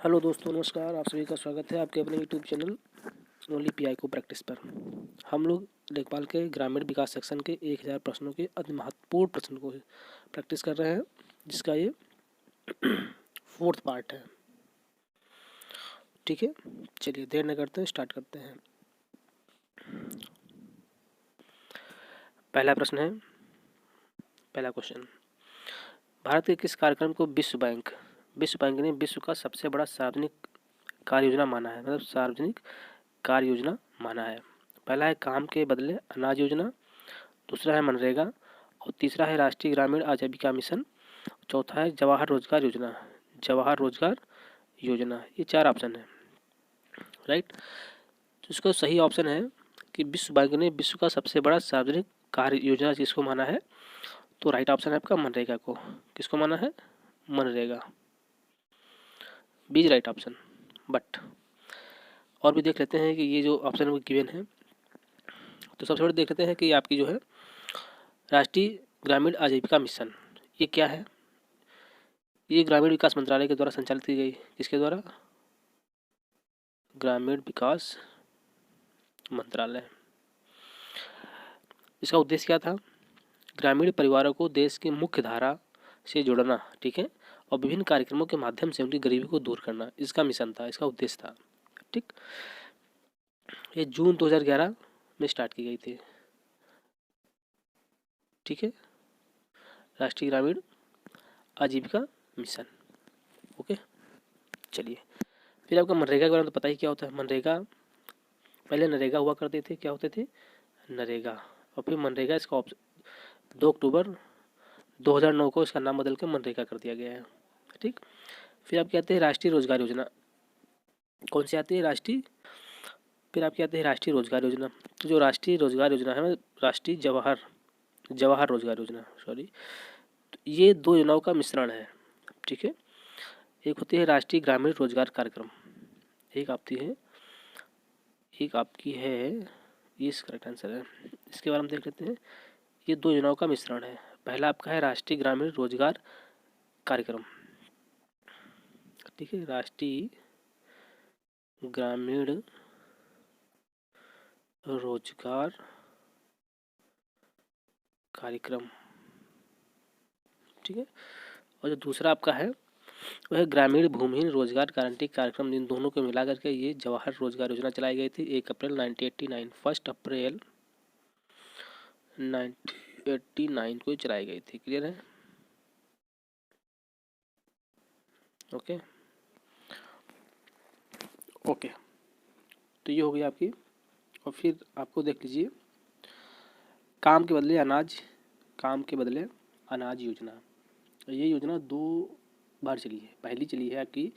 Hello दोस्तों, नमस्कार। आप सभी का स्वागत है आपके अपने यूट्यूब चैनल ओनली पीआई को प्रैक्टिस पर। हम लोग लेखपाल के ग्रामीण विकास सेक्शन के 1000 प्रश्नों के अति महत्वपूर्ण प्रश्न को प्रैक्टिस कर रहे हैं, जिसका ये 4th पार्ट है। ठीक है, चलिए देर न करते हैं, स्टार्ट करते हैं। पहला प्रश्न है, पहला क्वेश्चन, भारत के किस कार्यक्रम को विश्व बैंक ने विश्व का सबसे बड़ा सार्वजनिक कार्य योजना माना है? मतलब सार्वजनिक कार्य योजना माना है। पहला है काम के बदले अनाज योजना, दूसरा है मनरेगा और तीसरा है राष्ट्रीय ग्रामीण आजीविका मिशन, चौथा है जवाहर रोजगार योजना। ये 4 ऑप्शन है, राइट। तो इसका सही ऑप्शन है कि विश्व बैंक ने विश्व का सबसे बड़ा सार्वजनिक कार्य योजना जिसको माना है, तो राइट ऑप्शन है आपका मनरेगा को। किसको माना है? मनरेगा। बीज राइट ऑप्शन। बट और भी देख लेते हैं कि ये जो ऑप्शन वो गिवन है। तो सबसे पहले देख लेते हैं कि आपकी जो है राष्ट्रीय ग्रामीण आजीविका मिशन, ये क्या है? ये ग्रामीण विकास मंत्रालय के द्वारा संचालित की गई। किसके द्वारा? ग्रामीण विकास मंत्रालय। इसका उद्देश्य क्या था? ग्रामीण परिवारों को देश की मुख्य धारा से जोड़ना, ठीक है, और विभिन्न कार्यक्रमों के माध्यम से उनकी गरीबी को दूर करना, इसका मिशन था, इसका उद्देश्य था। ठीक, ये जून 2011 में स्टार्ट की गई थी। ठीक है, राष्ट्रीय ग्रामीण आजीविका मिशन। ओके, चलिए फिर आपका मनरेगा के बारे में तो पता ही क्या होता है। मनरेगा पहले नरेगा हुआ करते थे। क्या होते थे? नरेगा। और फिर मनरेगा इसका 2 अक्टूबर 2009 को इसका नाम बदल के मनरेगा कर दिया गया है। ठीक, फिर आपके आते हैं राष्ट्रीय रोजगार योजना। कौन सी आती है? राष्ट्रीय। फिर आपके आते हैं राष्ट्रीय रोजगार योजना। तो जो राष्ट्रीय रोजगार योजना है, राष्ट्रीय जवाहर रोजगार योजना, सॉरी, तो ये 2 योजनाओं का मिश्रण है। ठीक है, एक होती है राष्ट्रीय ग्रामीण रोजगार कार्यक्रम, एक आपकी है, ये इसका करेक्ट आंसर है। इसके बारे में देख लेते हैं। ये 2 योजनाओं का मिश्रण है। पहला आपका है राष्ट्रीय ग्रामीण रोजगार कार्यक्रम। ठीक है, राष्ट्रीय ग्रामीण रोजगार कार्यक्रम। ठीक है, और जो दूसरा आपका है वह ग्रामीण भूमिहीन रोजगार गारंटी कार्यक्रम। इन दोनों को मिला करके ये जवाहर रोजगार योजना चलाई गई थी 1 अप्रैल 1989। 1 अप्रैल 1989 को चलाई गई थी। क्लियर है? ओके ओके, तो ये हो गई आपकी। और फिर आपको देख लीजिए काम के बदले अनाज योजना। ये योजना 2 बार चली है। पहली चली है आपकी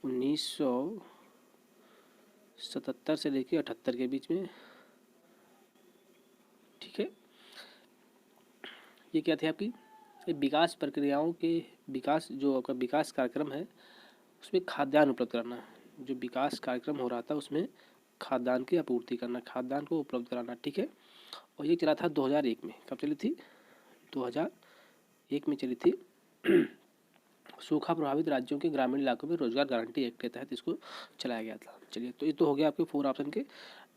1977 से लेकर 78 के बीच में। ठीक है, ये क्या थी आपकी? ये विकास प्रक्रियाओं के विकास, जो आपका विकास कार्यक्रम है उसमें खाद्यान्न उपलब्ध कराना। जो विकास कार्यक्रम हो रहा था उसमें खाद्यान्न की आपूर्ति करना, खाद्यान्न को उपलब्ध कराना। ठीक है, और ये चला था 2001 में। कब चली थी? 2001 में चली थी। सूखा प्रभावित राज्यों के ग्रामीण इलाकों में रोजगार गारंटी एक्ट के तहत इसको चलाया गया था। चलिए, तो ये तो हो गया आपके 4 ऑप्शन के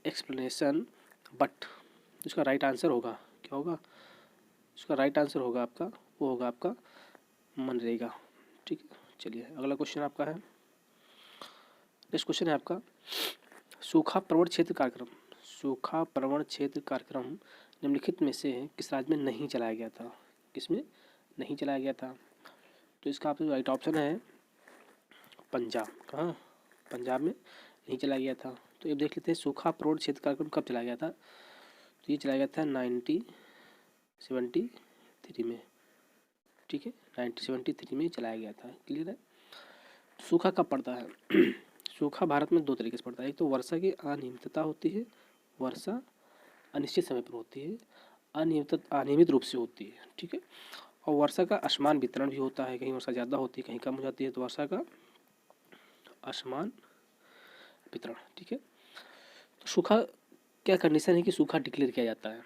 एक्सप्लेनेशन। बट इसका राइट आंसर होगा, क्या होगा? इसका राइट आंसर होगा आपका, वो होगा आपका मनरेगा। ठीक है, चलिए अगला क्वेश्चन आपका है। नेक्स्ट क्वेश्चन है आपका सूखा प्रवण क्षेत्र कार्यक्रम निम्नलिखित में से किस राज्य में नहीं चलाया गया था? किसमें नहीं चलाया गया था? तो इसका आपका राइट ऑप्शन है पंजाब। कहाँ? पंजाब में नहीं चलाया गया था। तो ये देख लेते हैं सूखा प्रवण क्षेत्र कार्यक्रम कब चलाया गया था। तो ये चलाया गया था 1973 में। ठीक है, 1973 में चलाया गया था। क्लियर है? सूखा कब पड़ता है? सूखा भारत में 2 तरीके से पड़ता है। एक तो वर्षा की अनियमितता होती है, वर्षा अनिश्चित समय पर होती है, अनियमित रूप से होती है। ठीक है, और वर्षा का असमान वितरण भी होता है। कहीं वर्षा ज़्यादा होती है, कहीं कम हो जाती है, तो वर्षा का असमान वितरण। ठीक है, तो सूखा क्या कंडीशन है कि सूखा डिक्लेयर किया जाता है?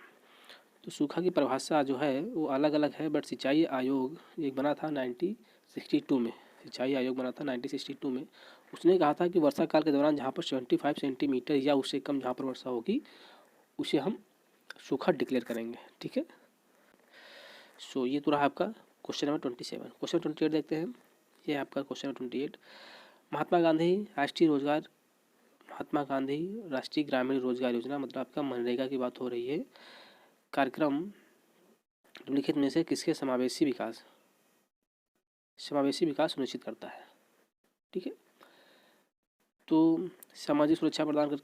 तो सूखा की परिभाषा जो है वो अलग अलग है, बट सिंचाई आयोग एक बना था 1962 में। सिंचाई आयोग बना था 1962 में, उसने कहा था कि वर्षा काल के दौरान जहाँ पर 75 सेंटीमीटर या उससे कम जहाँ पर वर्षा होगी उसे हम सूखा डिक्लेयर करेंगे। ठीक है, सो ये तो रहा आपका क्वेश्चन नंबर 27। क्वेश्चन 28 देखते हैं। ये आपका क्वेश्चन नंबर 28। महात्मा गांधी राष्ट्रीय ग्रामीण रोजगार योजना, मतलब आपका मनरेगा की बात हो रही है, कार्यक्रम निम्नलिखित में से किसके समावेशी विकास सुनिश्चित करता है। ठीक है, तो सामाजिक सुरक्षा प्रदान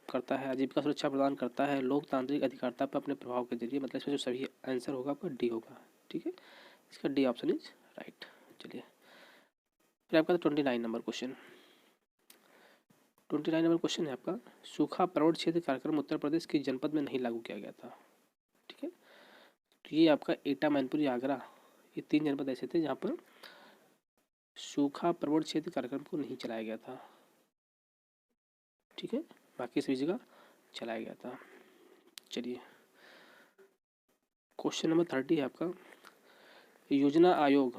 करता है, आजीविका सुरक्षा प्रदान करता है, लोकतांत्रिक अधिकारिता पर अपने प्रभाव के जरिए, मतलब इसमें जो सभी आंसर होगा आपका डी होगा। ठीक है, इसका डी ऑप्शन इज राइट। चलिए फिर आपका 29 नंबर क्वेश्चन। 29 नंबर क्वेश्चन है आपका, सूखा प्रवण क्षेत्र कार्यक्रम उत्तर प्रदेश के जनपद में नहीं लागू किया गया था। ठीक है, तो ये आपका एटा, मैनपुरी, आगरा, ये 3 जनपद ऐसे थे जहाँ पर सूखा प्रवण क्षेत्र कार्यक्रम को नहीं चलाया गया था। ठीक है, बाकी सभी जगह चलाया गया था। चलिए क्वेश्चन नंबर 30 है आपका, योजना आयोग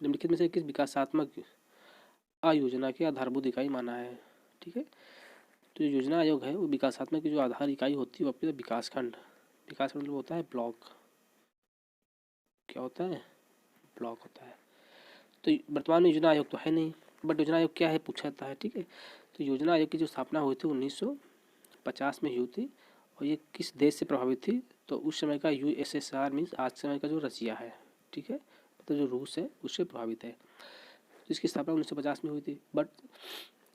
निम्नलिखित में से किस विकासात्मक आयोजना की आधारभूत इकाई माना है। ठीक है, तो योजना आयोग है वो विकासात्मक की जो आधार इकाई होती है वो आपके विकासखंड मतलब होता है ब्लॉक। क्या होता है? ब्लॉक होता है। तो वर्तमान में योजना आयोग तो है नहीं, बट योजना आयोग क्या है पूछा जाता है। ठीक है, तो योजना आयोग की जो स्थापना हुई थी 1950 में हुई थी, और ये किस देश से प्रभावित थी, तो उस समय का USSR मीन्स आज समय का जो रसिया है। ठीक है, मतलब जो रूस है उससे प्रभावित है। तो इसकी स्थापना 1950 में हुई थी, बट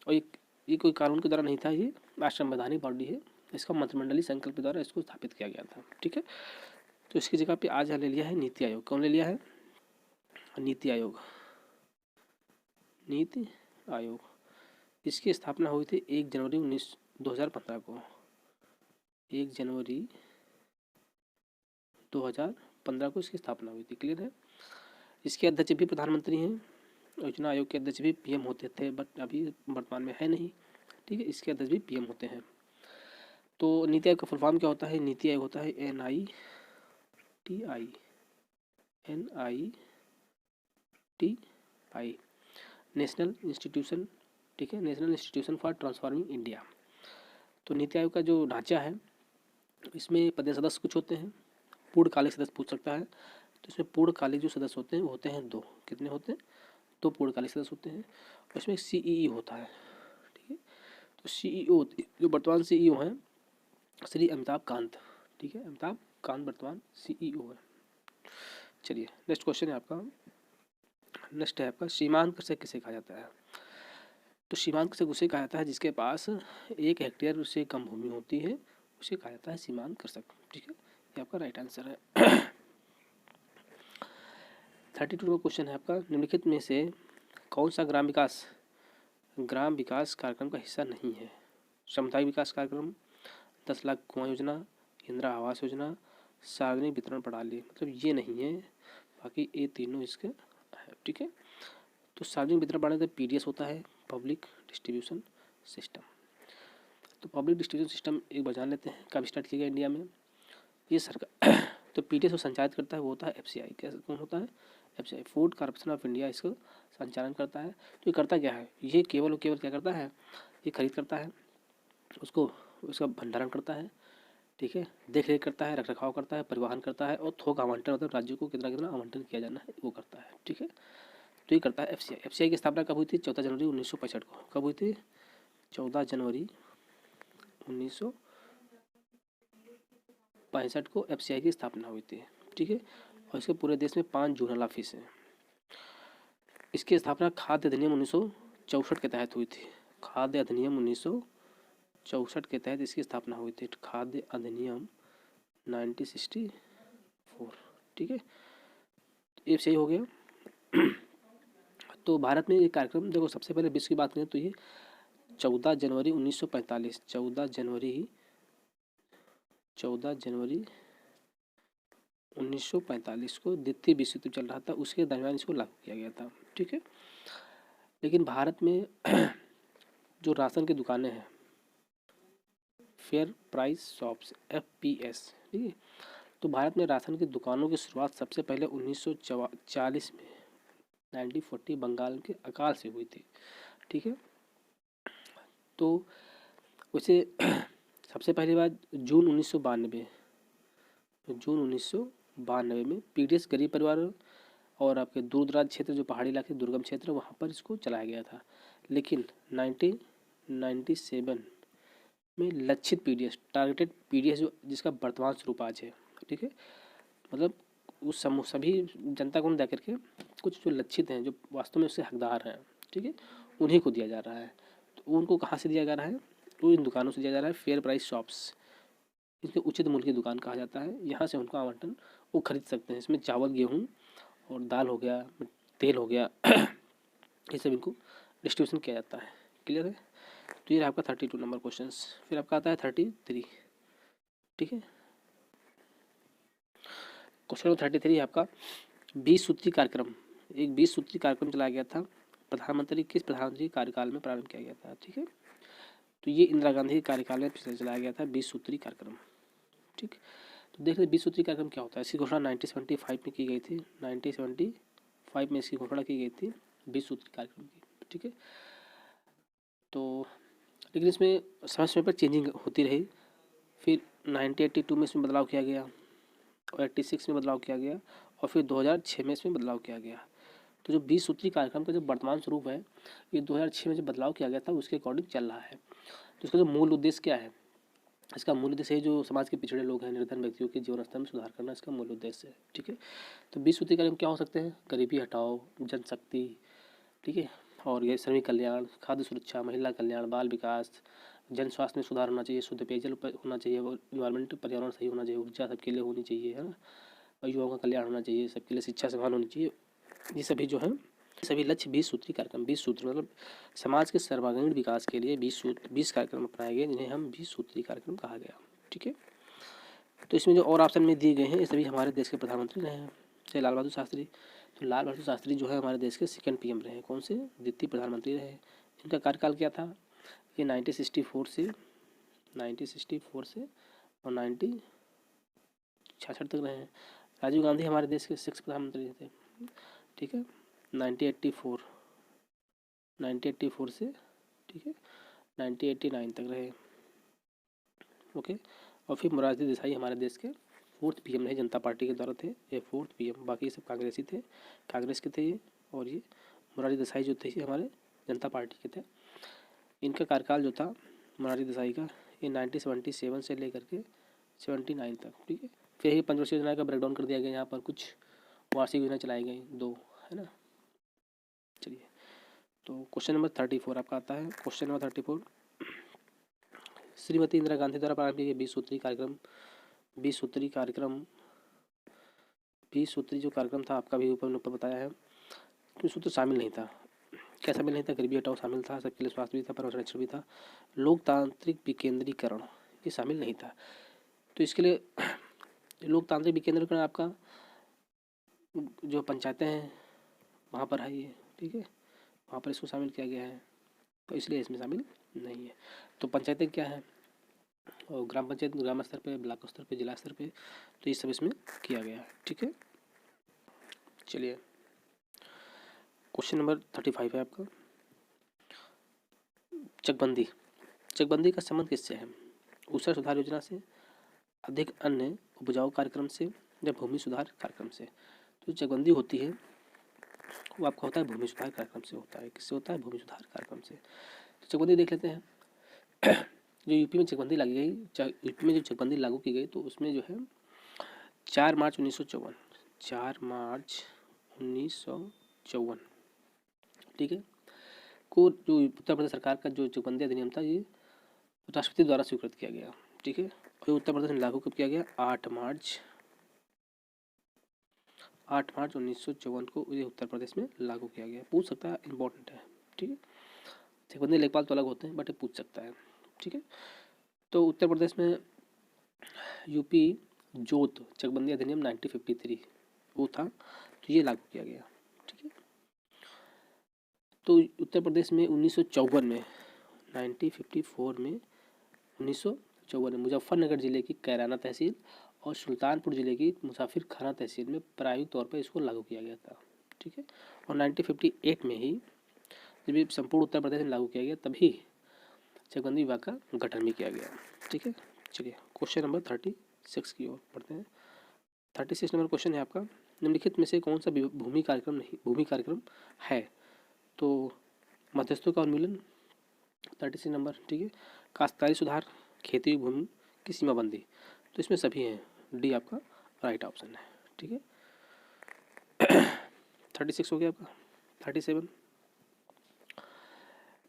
और ये कोई कानून के द्वारा नहीं था, ये असंवैधानिक बॉडी है, इसका मंत्रिमंडलीय संकल्प द्वारा इसको स्थापित किया गया था। ठीक है, तो इसकी जगह पे आज ले लिया है नीति आयोग। कौन ले लिया है? नीति आयोग। इसकी स्थापना हुई थी 1 जनवरी 2015 को। 1 जनवरी 2015 को इसकी स्थापना हुई थी। क्लियर है? इसके अध्यक्ष भी प्रधानमंत्री हैं। योजना आयोग के अध्यक्ष भी PM होते थे, बट अभी वर्तमान में है नहीं। ठीक है, इसके अध्यक्ष भी PM होते हैं। तो नीति आयोग का फुल फॉर्म क्या होता है? नीति आयोग होता है NITI, नेशनल इंस्टीट्यूशन। ठीक है, national institution for transforming India. तो नीति आयोग का जो ढांचा है इसमें पद सदस्य कुछ होते हैं, पूर्णकालिक सदस्य पूछ सकता है, तो इसमें पूर्णकालिक जो सदस्य होते हैं वो होते हैं 2। कितने होते हैं? 2 पूर्णकालिक सदस्य होते हैं, और इसमें CEE होता है। ठीक है, तो CEO जो वर्तमान CEO हैं श्री अमिताभ कांत। ठीक है, अमिताभ कांत वर्तमान CEO है। चलिए नेक्स्ट क्वेश्चन है आपका, सीमांत कृषक किसे कहा जाता है? तो सीमांत कृषक उसे कहा जाता है जिसके पास 1 हेक्टेयर उससे कम भूमि होती है, उसे कहा जाता है सीमांत कृषक। ठीक है, ये आपका राइट आंसर है। 32 का क्वेश्चन है आपका, निम्नलिखित में से कौन सा ग्राम विकास कार्यक्रम का हिस्सा नहीं है? सामुदायिक विकास कार्यक्रम, 10 लाख कुआं योजना, इंदिरा आवास योजना, सार्वजनिक वितरण प्रणाली, मतलब ये नहीं है, बाकी ये तीनों इसके है। ठीक है, तो सार्वजनिक वितरण प्रणाली PDS होता है, पब्लिक डिस्ट्रीब्यूशन सिस्टम। तो पब्लिक डिस्ट्रीब्यूशन सिस्टम एक बार जान लेते हैं कब स्टार्ट किया गया इंडिया में। ये सरकार तो PDS को संचालित करता है वो होता है FCI। कैसे कौन होता है? FCI, food corporation of India इसको संचालन करता है। तो ये करता क्या है? ये केवल क्या करता है? ये खरीद करता है, उसका भंडारण करता है। ठीक है, देख रेख करता है, रख रखाव करता है, परिवहन करता है, और थोक आवंटन, मतलब राज्यों को कितना कितना आवंटन किया जाना है वो करता है। ठीक है, तो ये करता है FCI। FCI की स्थापना कब हुई थी? 14 जनवरी 1965 को। कब हुई थी? 14 जनवरी 1965 को FCI की स्थापना हुई थी। ठीक है, और इसके पूरे देश में 5 जोनल ऑफिस हैं। इसकी स्थापना खाद्य अधिनियम 1964 के तहत हुई थी। खाद्य अधिनियम 1964 के तहत इसकी स्थापना हुई थी। खाद्य अधिनियम 1964। ठीक है, ये सही हो गया। तो भारत में ये कार्यक्रम, देखो सबसे पहले विश्व की बात करें तो ये 14 जनवरी 1945 1945 को द्वितीय विश्व युद्ध चल रहा था, उसके दरमियान इसको लागू किया गया था। ठीक है, लेकिन भारत में जो राशन की दुकानें हैं, फेयर प्राइस शॉप्स, FPS, ठीक है, तो भारत में राशन की दुकानों की शुरुआत सबसे पहले 1940 1940 बंगाल के अकाल से हुई थी। ठीक है, तो उसे सबसे पहली बात जून 1992, जून 1992 में पीडीएस गरीब परिवार और आपके दूर दराज क्षेत्र, जो पहाड़ी इलाके दुर्गम क्षेत्र, वहाँ पर इसको चलाया गया था। लेकिन 1997 में लक्षित पीडीएस, टारगेटेड पीडीएस, जो जिसका वर्तमान स्वरूप आज है, ठीक है, मतलब उस समूह सभी जनता को दे करके कुछ जो लक्षित हैं, जो वास्तव में उससे हकदार हैं, ठीक है, उन्हीं को दिया जा रहा है। तो उनको कहाँ से दिया जा रहा है? तो इन दुकानों से दिया जा रहा है, फेयर प्राइस शॉप्स, इसके उचित मूल्य की दुकान कहा जाता है। यहाँ से उनको आवंटन वो खरीद सकते हैं। इसमें चावल, गेहूँ और दाल हो गया, तेल हो गया, ये सब इनको डिस्ट्रीब्यूशन किया जाता है। क्लियर है? तो ये आपका 32 नंबर क्वेश्चन। फिर आपका आता है 33। ठीक है, क्वेश्चन नंबर 33 आपका 20 सूत्री कार्यक्रम, एक 20 सूत्री कार्यक्रम चलाया गया था। प्रधानमंत्री किस प्रधानमंत्री कार्यकाल में प्रारंभ किया गया था? ठीक है, तो ये इंदिरा गांधी के कार्यकाल में चलाया गया था 20 सूत्री कार्यक्रम। ठीक, तो देख लें 20 सूत्री कार्यक्रम क्या होता है। इसकी घोषणा 1975 में की गई थी। 1975 में इसकी घोषणा की गई थी 20 सूत्री कार्यक्रम की। ठीक है, तो लेकिन इसमें समय समय पर चेंजिंग होती रही। फिर 1982 में इसमें बदलाव किया गया और 86 में बदलाव किया गया और फिर 2006 में इसमें बदलाव किया गया। तो जो 20 सूत्री कार्यक्रम का जो वर्तमान स्वरूप है, ये 2006 में जो बदलाव किया गया था उसके अकॉर्डिंग चल रहा है। तो इसका जो मूल उद्देश्य क्या है? इसका मूल उद्देश्य है जो समाज के पिछड़े लोग हैं, निर्धन व्यक्तियों के जीवन स्तर में सुधार करना, इसका मूल उद्देश्य है। ठीक है, तो 20 सूत्री कार्यक्रम क्या हो सकते हैं? गरीबी हटाओ, जनशक्ति, ठीक है, और ये श्रमिक कल्याण, खाद्य सुरक्षा, महिला कल्याण, बाल विकास, जन स्वास्थ्य में सुधार होना चाहिए, शुद्ध पेयजल होना चाहिए, इन्वायरमेंट पर्यावरण सही होना चाहिए, ऊर्जा सबके लिए होनी चाहिए, है ना, और युवाओं का कल्याण होना चाहिए, सबके लिए शिक्षा समान होनी चाहिए। ये सभी जो है सभी लक्ष्य 20 सूत्री कार्यक्रम, 20 सूत्र मतलब समाज के सर्वांगीण विकास के लिए 20 कार्यक्रम अपनाए गए, जिन्हें हम 20 सूत्री कार्यक्रम कहा गया। ठीक है, तो इसमें जो और ऑप्शन में दिए गए हैं ये सभी हमारे देश के प्रधानमंत्री रहे हैं। जैसे लाल बहादुर शास्त्री, तो लाल बहादुर शास्त्री जो है हमारे देश के सेकंड पीएम रहे। कौन से? द्वितीय प्रधानमंत्री रहे। इनका कार्यकाल क्या था? ये 1964 से और 1966 तक रहे हैं। राजीव गांधी हमारे देश के 6 प्रधानमंत्री थे। ठीक है, 1984 से, ठीक है, 1989 तक रहे। ओके, और फिर मोरारजी देसाई हमारे देश के 4th पीएम रहे, जनता पार्टी के द्वारा थे ये 4th पीएम। बाकी सब कांग्रेसी थे, कांग्रेस के थे ये, और ये मोरारजी देसाई जो थे ये हमारे जनता पार्टी के थे। इनका कार्यकाल जो था मोरारजी देसाई का, ये 1977 से लेकर के 79 तक। ठीक है, फिर ये पंचवर्षीय योजना का ब्रेकडाउन कर दिया गया। यहाँ पर कुछ वार्षिक योजना चलाई गई 2, है ना। चलिए, तो क्वेश्चन नंबर 34 आपका आता है। क्वेश्चन नंबर 34, श्रीमती इंदिरा गांधी द्वारा प्रारंभ किया गया 20 सूत्री कार्यक्रम, 20 सूत्री कार्यक्रम, 20 सूत्री जो कार्यक्रम था आपका भी ऊपर बताया है, इसमें सूत्र शामिल नहीं था। क्या शामिल नहीं था? गरीबी हटाओ शामिल था, सबके लिए स्वास्थ्य भी था, पर्यावरण संरक्षण भी था, लोकतांत्रिक विकेंद्रीकरण ये शामिल नहीं था। तो इसके लिए लोकतांत्रिक विकेंद्रीकरण आपका जो पंचायतें हैं वहाँ पर है ये। ठीक है, वहाँ पर इसको शामिल किया गया है, तो इसलिए इसमें शामिल नहीं है। तो पंचायतें क्या है? और ग्राम पंचायत, ग्राम स्तर पे, ब्लॉक स्तर पे, जिला स्तर पे, तो ये सब इसमें किया गया है। ठीक है, चलिए क्वेश्चन नंबर 35 है आपका, चकबंदी। चकबंदी का संबंध किससे है? ऊसर सुधार योजना से, अधिक अन्य उपजाऊ कार्यक्रम से, या भूमि सुधार कार्यक्रम से। तो चकबंदी होती है वो आपका होता है भूमि सुधार कार्यक्रम से होता है। किससे होता है? भूमि सुधार कार्यक्रम से। तो चकबंदी देख लेते हैं। जो यूपी में चकबंदी लगी गई, यूपी में जो चकबंदी लागू की गई, तो उसमें जो है 4 मार्च 1954, 4 मार्च 1954, ठीक है, को जो उत्तर प्रदेश सरकार का जो चकबंदी अधिनियम था ये राष्ट्रपति द्वारा स्वीकृत किया गया। ठीक है, और उत्तर प्रदेश में लागू कब किया गया? 8 मार्च 1954 को ये उत्तर प्रदेश में लागू किया गया। पूछ सकता है, इंपॉर्टेंट है। ठीक है, चकबंदी लेखपाल तो अलग होते हैं, बट ये पूछ सकता है। ठीक है, तो उत्तर प्रदेश में यूपी जोत चकबंदी अधिनियम 1953 वो था, तो ये लागू किया गया। ठीक है, तो उत्तर प्रदेश में 1954 में 1954 में 1954 में मुजफ्फरनगर जिले की कैराना तहसील और सुल्तानपुर जिले की मुसाफिर खाना तहसील में प्रायोगिक तौर पर इसको लागू किया गया था। ठीक है। और 1958 में ही जब ये संपूर्ण उत्तर प्रदेश में लागू किया गया तभी चकबंदी विभाग का गठन भी किया गया। ठीक है, चलिए क्वेश्चन नंबर 36 की ओर बढ़ते हैं। 36 नंबर क्वेश्चन है आपका, निम्नलिखित में से कौन सा भूमि कार्यक्रम है? तो मध्यस्थों का उन्मूलन 36 नंबर, ठीक है। काश्तकारी सुधार, खेती भूमि की सीमाबंदी, तो इसमें सभी हैं, डी आपका राइट ऑप्शन है। ठीक है, 36 हो गया आपका। 37,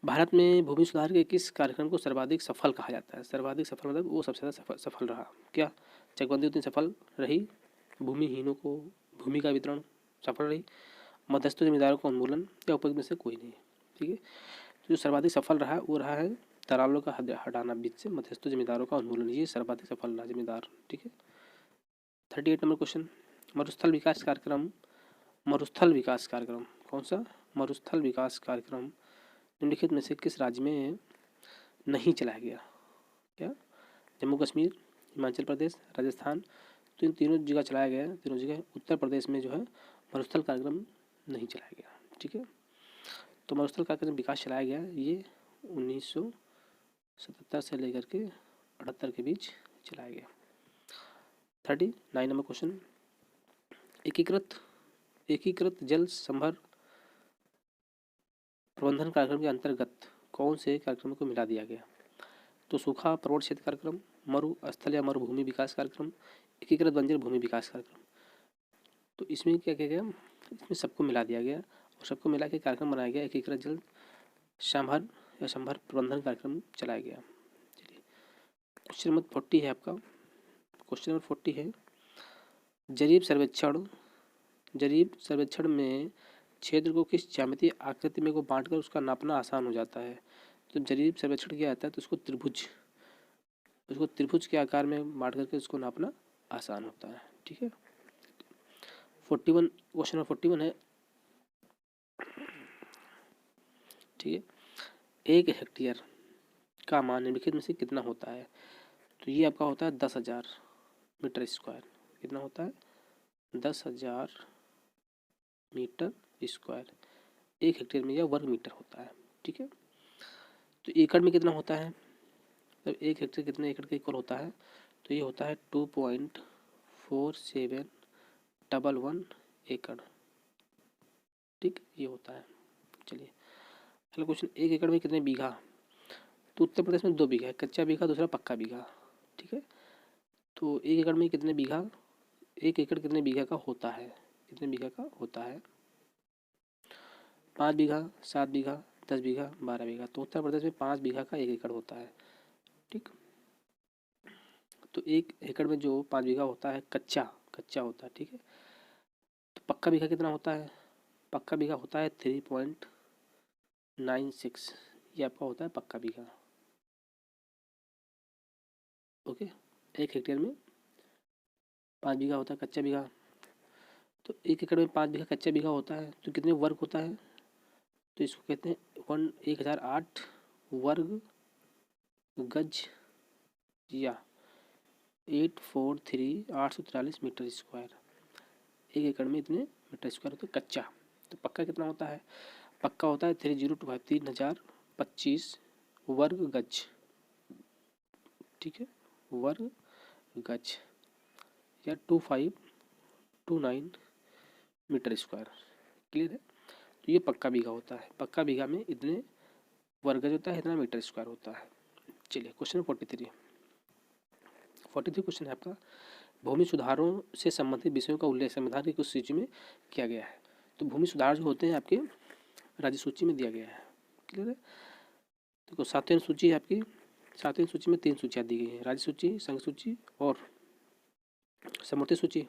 भारत में भूमि सुधार के किस कार्यक्रम को सर्वाधिक सफल कहा जाता है? सर्वाधिक सफल मतलब वो सबसे ज़्यादा सफल रहा। क्या चकबंदी उतनी सफल रही? भूमिहीनों को भूमि का वितरण सफल रही? मध्यस्थ जमींदारों का उन्मूलन, या उपयुक्त में से कोई नहीं? ठीक है, तो जो सर्वाधिक सफल रहा वो रहा है दलालों का हटाना बीच से, मध्यस्थ जमींदारों का उन्मूलन, ये सर्वाधिक सफल रहा जमींदार। ठीक है, 38 नंबर क्वेश्चन, मरुस्थल विकास कार्यक्रम कौन सा? मरुस्थल विकास कार्यक्रम निम्नलिखित में से किस राज्य में नहीं चलाया गया? क्या जम्मू कश्मीर, हिमाचल प्रदेश, राजस्थान? तो इन तीनों जगह चलाया गया, तीनों जगह। उत्तर प्रदेश में जो है मरुस्थल कार्यक्रम नहीं चलाया गया। ठीक है, तो मरुस्थल कार्यक्रम विकास चलाया गया ये 1977 से लेकर के 78 के बीच चलाया गया। 39 नंबर क्वेश्चन, एकीकृत जल संभर प्रबंधन कार्यक्रम के अंतर्गत कौन से कार्यक्रमों को मिला दिया गया? तो सूखा प्रवण क्षेत्र कार्यक्रम, मरुस्थल या मरुभूमि विकास कार्यक्रम, एकीकृत बंजर भूमि विकास कार्यक्रम। तो इसमें क्या किया गया, इसमें सबको मिला दिया गया और सबको मिला के कार्यक्रम बनाया गया, एकीकृत जल संभर या संभर प्रबंधन कार्यक्रम चलाया गया। चलिए क्वेश्चन नंबर 40 है आपका। क्वेश्चन नंबर 40 है, जरीब सर्वेक्षण में क्षेत्र को किस ज्यामितीय आकृति में को बांटकर उसका नापना आसान हो जाता है? तो जरीब सर्वेक्षण क्या आता है, तो उसको त्रिभुज के आकार में बांट करके उसको नापना आसान होता है। ठीक है, 41 क्वेश्चन नंबर 41 है। ठीक है, 1 हेक्टेयर का मान निम्नलिखित में से कितना होता है? तो ये आपका होता है 10,000 मीटर स्क्वायर। कितना होता है? 10,000 मीटर स्क्वायर। 1 हेक्टेयर में यह वर्ग मीटर होता है। ठीक है, तो एकड़ में कितना होता है? तो 1 हेक्टेयर कितने एकड़ के इक्वल होता है? तो ये होता है 2.4711 एकड़। ठीक, ये होता है। चलिए अगला क्वेश्चन, 1 एकड़ में कितने बीघा? तो उत्तर प्रदेश में 2 बीघा है, कच्चा बीघा, दूसरा पक्का बीघा। ठीक है, तो 1 एकड़ में कितने बीघा, 1 एकड़ कितने बीघा का होता है? कितने बीघा का होता है? 5 बीघा, 7 बीघा, 10 बीघा, 12 बीघा। तो उत्तर प्रदेश में 5 बीघा का 1 एकड़ होता है। ठीक, तो 1 एकड़ में जो 5 बीघा होता है कच्चा होता है। ठीक है, तो पक्का बीघा कितना होता है? पक्का बीघा होता है 3.96, ये आपका होता है पक्का बीघा। ओके, 1 हेक्टेयर में 5 बीघा होता है कच्चा बीघा। तो 1 एकड़ में 5 बीघा कच्चा बीघा होता है, तो कितने वर्ग होता है? तो इसको कहते हैं 1008 वर्ग गज या 843 मीटर स्क्वायर। 1 एकड़ में इतने मीटर स्क्वायर होता है कच्चा। तो पक्का कितना होता है? पक्का होता है 3025 3025 वर्ग गज। ठीक है, वर्ग गज या 2529 मीटर स्क्वायर। क्लियर है, तो ये पक्का बीघा होता है। पक्का बीघा में इतने वर्ग गज होता है, इतना मीटर स्क्वायर होता है। चलिए क्वेश्चन 43 क्वेश्चन है आपका, भूमि सुधारों से संबंधित विषयों का उल्लेख संविधान की कुछ सूची में किया गया है। तो भूमि सुधार जो होते हैं आपके राज्य सूची में दिया गया है। क्लियर है, देखो 7वीं सूची है आपकी। 7वीं सूची में 3 सूचियाँ दी गई हैं, राज्य सूची, संघ सूची और समवर्ती सूची।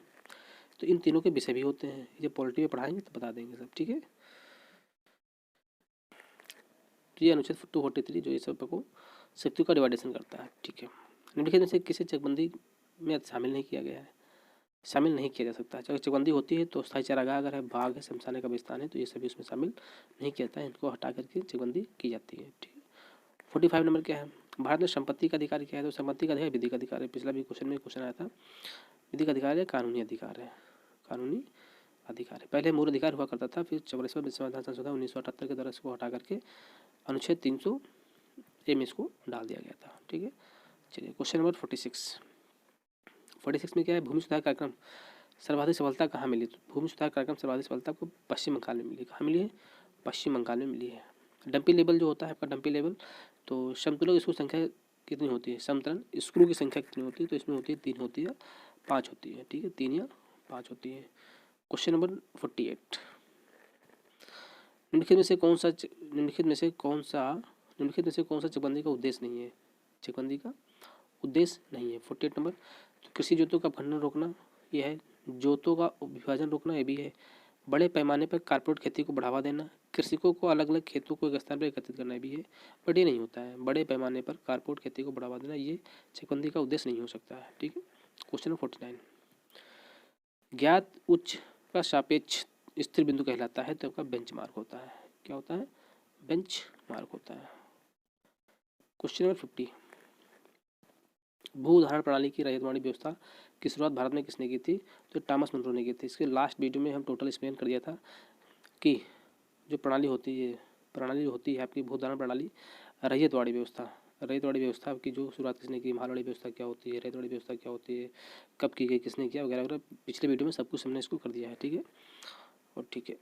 तो इन तीनों के विषय भी होते हैं, ये पॉलिटी में पढ़ाएंगे तो बता देंगे सब। ठीक है, तो ये अनुच्छेद 243 जो ये सब को शक्तियों का डिवाइडेशन करता है। ठीक है, निम्नलिखित में से किसी चकबंदी में शामिल नहीं किया गया है, शामिल नहीं किया जा सकता। चाहे चकबंदी होती है तो स्थायी चारागाह अगर है, बाग है, शमशाने का विस्तार है, तो ये सभी उसमें शामिल नहीं किया जाता है, इनको हटा करके चकबंदी की जाती है। ठीक है, 45 नंबर क्या है, भारत में संपत्ति का अधिकार क्या है? तो संपत्ति का अधिकार विधि का अधिकार है। पिछला भी क्वेश्चन में क्वेश्चन आया था, विधि का अधिकार है, कानूनी अधिकार है, कानूनी अधिकार है। पहले मूल अधिकार हुआ करता था, फिर 44वां संविधान संशोधन 1978 के द्वारा इसको हटा करके अनुच्छेद 300A में इसको डाल दिया गया था। ठीक है, चलिए क्वेश्चन नंबर 46 में क्या है, भूमि सुधार कार्यक्रम सर्वाधिक सफलता कहाँ मिली? तो भूमि सुधार कार्यक्रम सर्वाधिक सफलता आपको पश्चिम बंगाल में मिली। कहाँ मिली है? पश्चिम बंगाल में मिली है। डंपी लेवल जो होता है आपका, डंपी लेवल, तो समतुल्य स्क्रू संख्या कितनी होती है? समतुलन स्क्रू की संख्या कितनी होती है? तो इसमें होती है 3 होती है, 5 होती है। ठीक है, 3 या 5 होती है। क्वेश्चन नंबर 48, निम्नलिखित में से कौन सा चकबंदी का उद्देश्य नहीं है? चकबंदी का उद्देश्य नहीं है। 48 नंबर, तो कृषि जोतों का अपघटन रोकना, यह है। जोतों का विभाजन रोकना, ये भी है। बड़े पैमाने पर कारपोरेट खेती को बढ़ावा देना, कृषकों को अलग अलग खेतों को एक स्थान पर एकत्रित करना भी है। बट ये नहीं होता है, बड़े पैमाने पर कारपोरेट खेती को बढ़ावा देना ये चकबंदी का उद्देश्य नहीं हो सकता है। ठीक है, क्वेश्चन नंबर 49, ज्ञात उच्च का सापेक्ष स्थिर बिंदु कहलाता है, तो आपका बेंचमार्क होता है। क्या होता है? बेंचमार्क होता है। क्वेश्चन नंबर 50, भू उदाहरण प्रणाली की रैयतवाड़ी व्यवस्था की शुरुआत भारत में किसने की थी? तो थॉमस मुनरो ने की थी। इसके लास्ट वीडियो में हम टोटल एक्सप्लेन कर दिया था कि जो प्रणाली होती है आपकी भू उदाहरण प्रणाली, रैयतवाड़ी व्यवस्था की जो शुरुआत किसने की, महालवाड़ी व्यवस्था क्या होती है, रैयतवाड़ी व्यवस्था क्या होती है, कब की गई, किसने किया, वगैरह वगैरह पिछले वीडियो में सब कुछ हमने इसको कर दिया है। ठीक है, और ठीक है।